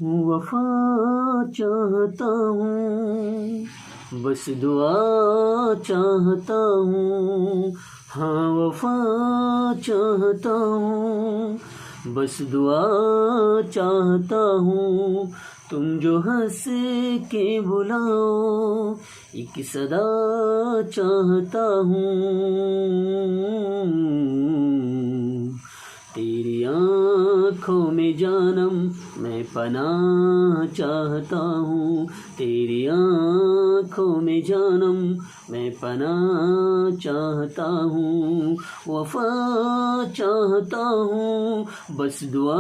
वफा चाहता हूँ, बस दुआ चाहता हूँ। हाँ वफा चाहता हूँ, बस दुआ चाहता हूँ। तुम जो हंस के बुलाओ, एक सदा चाहता हूँ। तेरी आँखों में जानम मैं पनाह चाहता हूँ। तेरी आँखों में जानम मैं पनाह चाहता हूँ। वफा चाहता हूँ, बस दुआ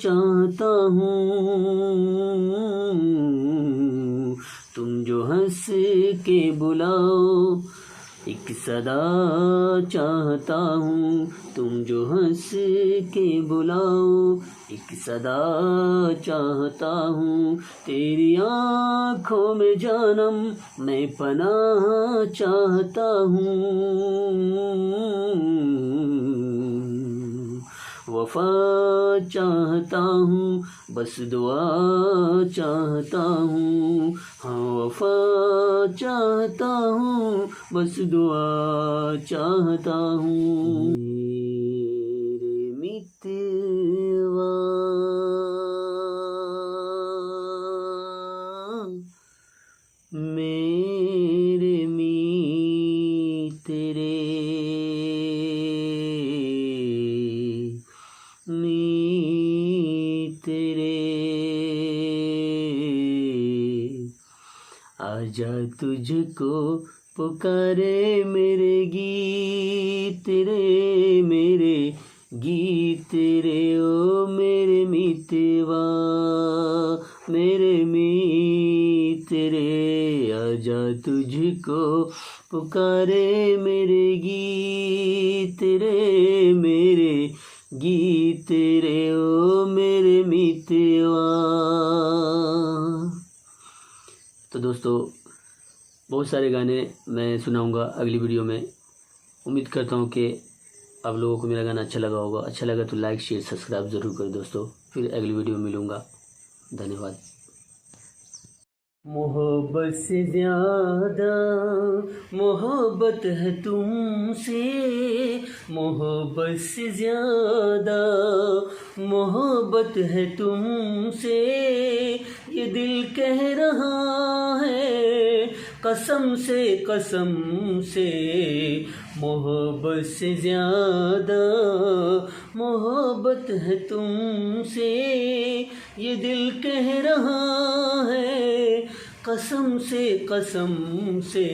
चाहता हूँ। तुम जो हंस के बुलाओ, एक सदा चाहता हूँ। तुम जो हंस के बुलाओ, एक सदा चाहता हूँ। तेरी आँखों में जानम मैं पनाह चाहता हूँ। वफा चाहता हूँ, बस दुआ चाहता हूँ। हाँ वफा चाहता हूँ, बस दुआ चाहता हूँ। मेरे मितवा, मेरे मितरे, आजा तुझको पुकारे मेरे गीत रे, मेरे गीत रे। ओ मेरे मितवा, मेरे मित रे। आजा तुझको पुकारे मेरे गीत रे, मेरे गीत रे। ओ मेरे मितवा। तो दोस्तों, बहुत सारे गाने मैं सुनाऊंगा अगली वीडियो में। उम्मीद करता हूँ कि आप लोगों को मेरा गाना अच्छा लगा होगा। अच्छा लगा तो लाइक शेयर सब्सक्राइब ज़रूर करें दोस्तों। फिर अगली वीडियो में मिलूँगा। धन्यवाद। मोहब्बत से ज़्यादा मोहब्बत है तुमसे, मोहब्बत से ज़्यादा मोहब्बत है तुमसे। ये दिल कह रहा है कसम से, कसम से। मोहब्बत से ज़्यादा मोहब्बत है तुमसे। ये दिल कह रहा है कसम से, कसम से।